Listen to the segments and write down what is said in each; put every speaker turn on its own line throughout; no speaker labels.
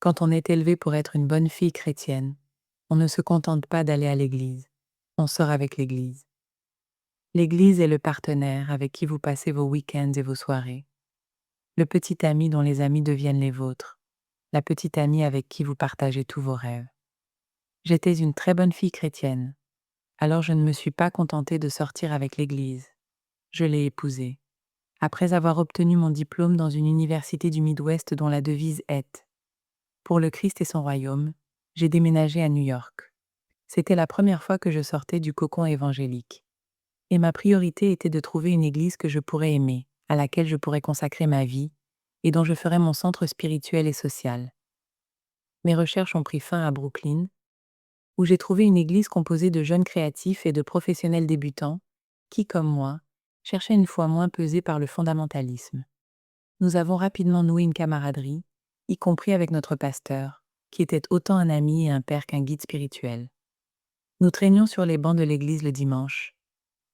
Quand on est élevé pour être une bonne fille chrétienne, on ne se contente pas d'aller à l'église, on sort avec l'église. L'église est le partenaire avec qui vous passez vos week-ends et vos soirées, le petit ami dont les amis deviennent les vôtres, la petite amie avec qui vous partagez tous vos rêves. J'étais une très bonne fille chrétienne, alors je ne me suis pas contentée de sortir avec l'église. Je l'ai épousée, après avoir obtenu mon diplôme dans une université du Midwest dont la devise est « Pour le Christ et son royaume », j'ai déménagé à New York. C'était la première fois que je sortais du cocon évangélique. Et ma priorité était de trouver une église que je pourrais aimer, à laquelle je pourrais consacrer ma vie, et dont je ferais mon centre spirituel et social. Mes recherches ont pris fin à Brooklyn, où j'ai trouvé une église composée de jeunes créatifs et de professionnels débutants, qui, comme moi, cherchaient une foi moins pesée par le fondamentalisme. Nous avons rapidement noué une camaraderie, y compris avec notre pasteur, qui était autant un ami et un père qu'un guide spirituel. Nous traînions sur les bancs de l'église le dimanche,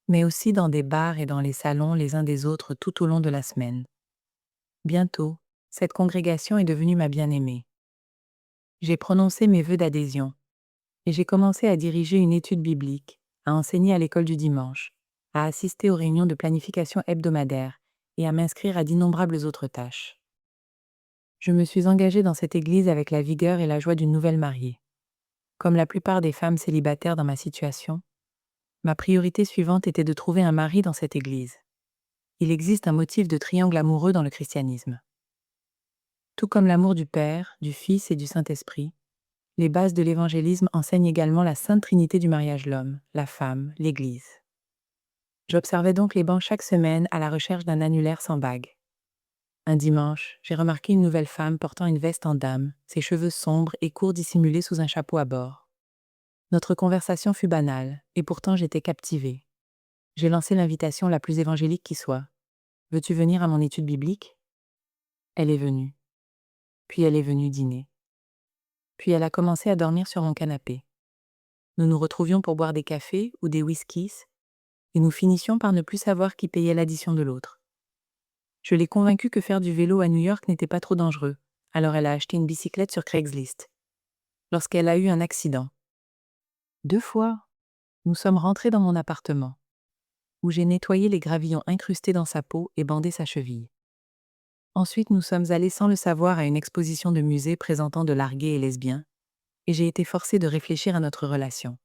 mais aussi dans des bars et dans les salons les uns des autres tout au long de la semaine. Bientôt, cette congrégation est devenue ma bien-aimée. J'ai prononcé mes vœux d'adhésion, et j'ai commencé à diriger une étude biblique, à enseigner à l'école du dimanche, à assister aux réunions de planification hebdomadaire et à m'inscrire à d'innombrables autres tâches. Je me suis engagée dans cette église avec la vigueur et la joie d'une nouvelle mariée. Comme la plupart des femmes célibataires dans ma situation, ma priorité suivante était de trouver un mari dans cette église. Il existe un motif de triangle amoureux dans le christianisme. Tout comme l'amour du Père, du Fils et du Saint-Esprit, les bases de l'évangélisme enseignent également la sainte trinité du mariage l'homme, la femme, l'Église. J'observais donc les bancs chaque semaine à la recherche d'un annulaire sans bague. Un dimanche, j'ai remarqué une nouvelle femme portant une veste en dame, ses cheveux sombres et courts dissimulés sous un chapeau à bord. Notre conversation fut banale, et pourtant j'étais captivée. J'ai lancé l'invitation la plus évangélique qui soit. « Veux-tu venir à mon étude biblique ?» Elle est venue. Puis elle est venue dîner. Puis elle a commencé à dormir sur mon canapé. Nous nous retrouvions pour boire des cafés ou des whiskies, et nous finissions par ne plus savoir qui payait l'addition de l'autre. Je l'ai convaincue que faire du vélo à New York n'était pas trop dangereux, alors elle a acheté une bicyclette sur Craigslist. Lorsqu'elle a eu un accident. 2 fois, nous sommes rentrés dans mon appartement, où j'ai nettoyé les gravillons incrustés dans sa peau et bandé sa cheville. Ensuite, nous sommes allés sans le savoir à une exposition de musée présentant de l'art gay et lesbien, et j'ai été forcée de réfléchir à notre relation.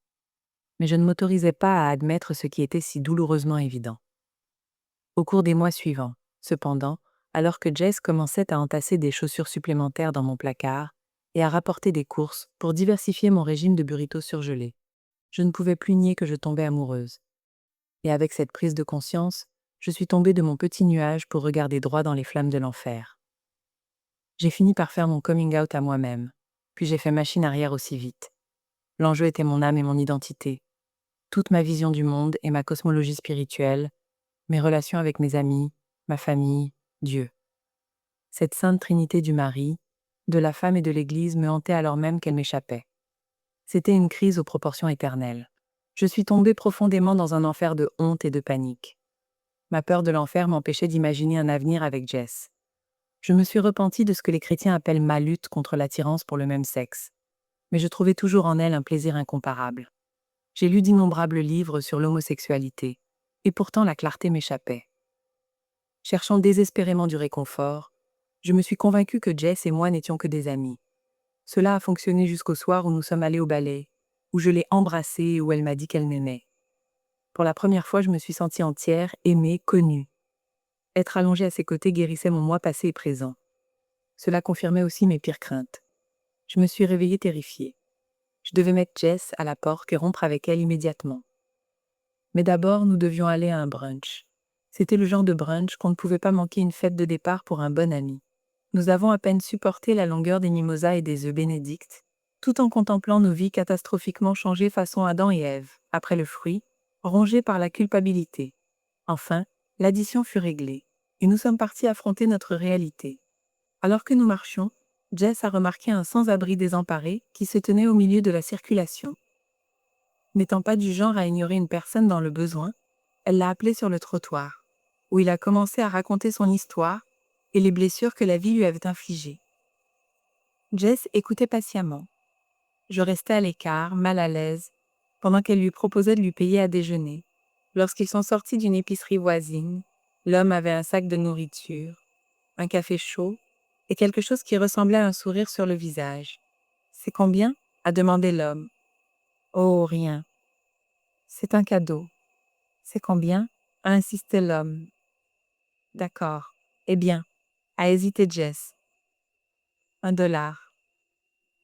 Mais je ne m'autorisais pas à admettre ce qui était si douloureusement évident. Au cours des mois suivants, cependant, alors que Jess commençait à entasser des chaussures supplémentaires dans mon placard et à rapporter des courses pour diversifier mon régime de burritos surgelés, je ne pouvais plus nier que je tombais amoureuse. Et avec cette prise de conscience, je suis tombée de mon petit nuage pour regarder droit dans les flammes de l'enfer. J'ai fini par faire mon coming out à moi-même, puis j'ai fait machine arrière aussi vite. L'enjeu était mon âme et mon identité, toute ma vision du monde et ma cosmologie spirituelle, mes relations avec mes amis, ma famille, Dieu. Cette sainte trinité du mari, de la femme et de l'Église me hantait alors même qu'elle m'échappait. C'était une crise aux proportions éternelles. Je suis tombée profondément dans un enfer de honte et de panique. Ma peur de l'enfer m'empêchait d'imaginer un avenir avec Jess. Je me suis repentie de ce que les chrétiens appellent ma lutte contre l'attirance pour le même sexe. Mais je trouvais toujours en elle un plaisir incomparable. J'ai lu d'innombrables livres sur l'homosexualité, et pourtant la clarté m'échappait. Cherchant désespérément du réconfort, je me suis convaincue que Jess et moi n'étions que des amis. Cela a fonctionné jusqu'au soir où nous sommes allés au ballet, où je l'ai embrassée et où elle m'a dit qu'elle m'aimait. Pour la première fois, je me suis sentie entière, aimée, connue. Être allongée à ses côtés guérissait mon moi passé et présent. Cela confirmait aussi mes pires craintes. Je me suis réveillée terrifiée. Je devais mettre Jess à la porte et rompre avec elle immédiatement. Mais d'abord, nous devions aller à un brunch. C'était le genre de brunch qu'on ne pouvait pas manquer une fête de départ pour un bon ami. Nous avons à peine supporté la longueur des mimosas et des œufs bénédicts, tout en contemplant nos vies catastrophiquement changées façon Adam et Ève, après le fruit, rongés par la culpabilité. Enfin, l'addition fut réglée, et nous sommes partis affronter notre réalité. Alors que nous marchions, Jess a remarqué un sans-abri désemparé qui se tenait au milieu de la circulation. N'étant pas du genre à ignorer une personne dans le besoin, elle l'a appelé sur le trottoir, où il a commencé à raconter son histoire et les blessures que la vie lui avait infligées. Jess écoutait patiemment. Je restais à l'écart, mal à l'aise, pendant qu'elle lui proposait de lui payer à déjeuner. Lorsqu'ils sont sortis d'une épicerie voisine, l'homme avait un sac de nourriture, un café chaud et quelque chose qui ressemblait à un sourire sur le visage. « C'est combien ?» a demandé l'homme. « Oh, rien. C'est un cadeau. »« C'est combien ?» a insisté l'homme. « D'accord. Eh bien, » a hésité Jess. « $1. »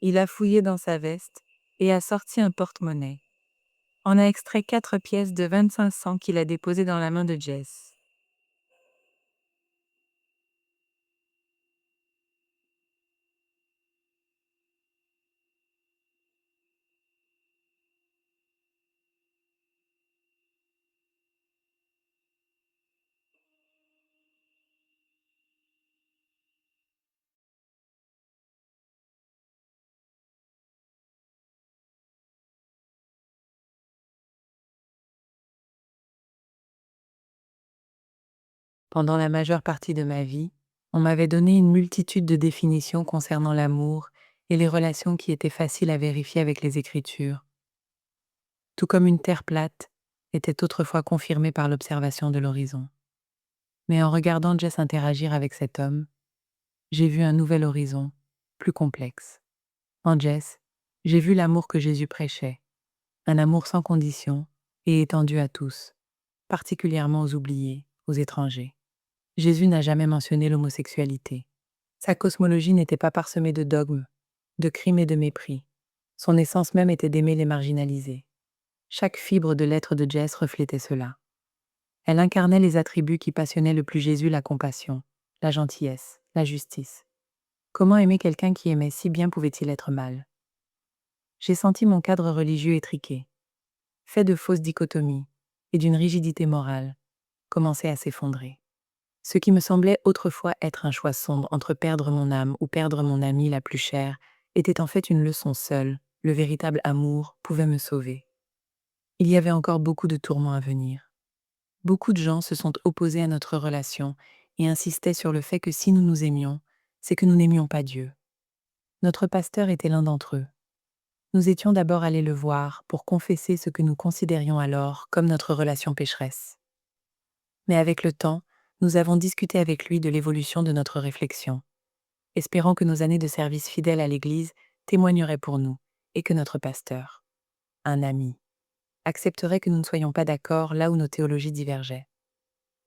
Il a fouillé dans sa veste et a sorti un porte-monnaie. On a extrait 4 pièces de 25 cents qu'il a déposées dans la main de Jess. Pendant la majeure partie de ma vie, on m'avait donné une multitude de définitions concernant l'amour et les relations qui étaient faciles à vérifier avec les Écritures, tout comme une terre plate était autrefois confirmée par l'observation de l'horizon. Mais en regardant Jess interagir avec cet homme, j'ai vu un nouvel horizon, plus complexe. En Jess, j'ai vu l'amour que Jésus prêchait, un amour sans condition et étendu à tous, particulièrement aux oubliés, aux étrangers. Jésus n'a jamais mentionné l'homosexualité. Sa cosmologie n'était pas parsemée de dogmes, de crimes et de mépris. Son essence même était d'aimer les marginalisés. Chaque fibre de l'être de Jess reflétait cela. Elle incarnait les attributs qui passionnaient le plus Jésus: la compassion, la gentillesse, la justice. Comment aimer quelqu'un qui aimait si bien pouvait-il être mal? J'ai senti mon cadre religieux étriqué, fait de fausses dichotomies et d'une rigidité morale, commencer à s'effondrer. Ce qui me semblait autrefois être un choix sombre entre perdre mon âme ou perdre mon amie la plus chère était en fait une leçon seule. Le véritable amour pouvait me sauver. Il y avait encore beaucoup de tourments à venir. Beaucoup de gens se sont opposés à notre relation et insistaient sur le fait que si nous nous aimions, c'est que nous n'aimions pas Dieu. Notre pasteur était l'un d'entre eux. Nous étions d'abord allés le voir pour confesser ce que nous considérions alors comme notre relation pécheresse. Mais avec le temps, nous avons discuté avec lui de l'évolution de notre réflexion, espérant que nos années de service fidèle à l'Église témoigneraient pour nous et que notre pasteur, un ami, accepterait que nous ne soyons pas d'accord là où nos théologies divergeaient.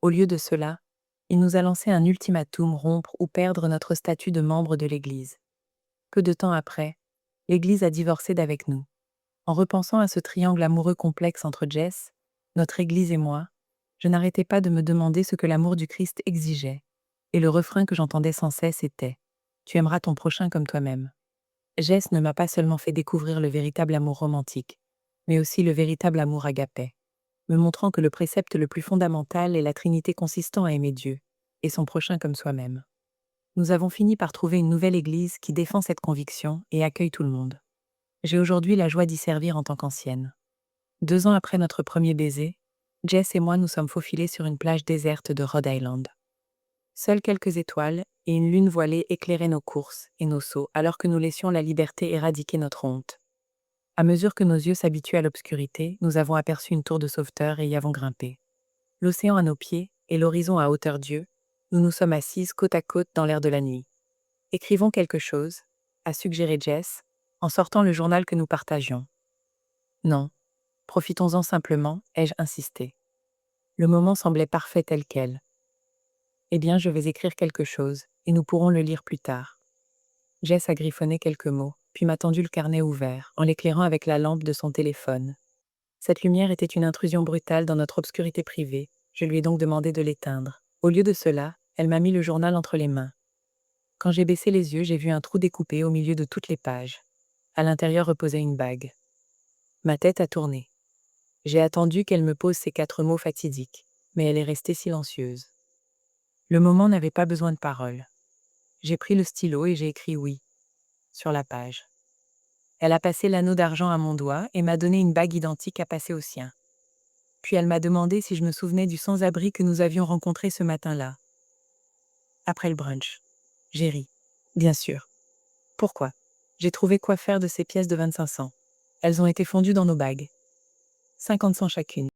Au lieu de cela, il nous a lancé un ultimatum: rompre ou perdre notre statut de membre de l'Église. Peu de temps après, l'Église a divorcé d'avec nous. En repensant à ce triangle amoureux complexe entre Jess, notre Église et moi, je n'arrêtais pas de me demander ce que l'amour du Christ exigeait, et le refrain que j'entendais sans cesse était « Tu aimeras ton prochain comme toi-même ». Jess ne m'a pas seulement fait découvrir le véritable amour romantique, mais aussi le véritable amour agapé, me montrant que le précepte le plus fondamental est la Trinité consistant à aimer Dieu et son prochain comme soi-même. Nous avons fini par trouver une nouvelle Église qui défend cette conviction et accueille tout le monde. J'ai aujourd'hui la joie d'y servir en tant qu'ancienne. 2 ans après notre premier baiser, Jess et moi nous sommes faufilés sur une plage déserte de Rhode Island. Seules quelques étoiles et une lune voilée éclairaient nos courses et nos sauts alors que nous laissions la liberté éradiquer notre honte. À mesure que nos yeux s'habituaient à l'obscurité, nous avons aperçu une tour de sauveteur et y avons grimpé. L'océan à nos pieds et l'horizon à hauteur d'yeux, nous nous sommes assises côte à côte dans l'air de la nuit. Écrivons quelque chose, a suggéré Jess, en sortant le journal que nous partagions. Non, profitons-en simplement, ai-je insisté. Le moment semblait parfait tel quel. Eh bien, je vais écrire quelque chose, et nous pourrons le lire plus tard. Jess a griffonné quelques mots, puis m'a tendu le carnet ouvert, en l'éclairant avec la lampe de son téléphone. Cette lumière était une intrusion brutale dans notre obscurité privée, je lui ai donc demandé de l'éteindre. Au lieu de cela, elle m'a mis le journal entre les mains. Quand j'ai baissé les yeux, j'ai vu un trou découpé au milieu de toutes les pages. À l'intérieur reposait une bague. Ma tête a tourné. J'ai attendu qu'elle me pose ces 4 mots fatidiques, mais elle est restée silencieuse. Le moment n'avait pas besoin de paroles. J'ai pris le stylo et j'ai écrit oui, sur la page. Elle a passé l'anneau d'argent à mon doigt et m'a donné une bague identique à passer au sien. Puis elle m'a demandé si je me souvenais du sans-abri que nous avions rencontré ce matin-là. Après le brunch. J'ai ri. Bien sûr. Pourquoi? J'ai trouvé quoi faire de ces pièces de 25 cents. Elles ont été fondues dans nos bagues. 50 cents chacune.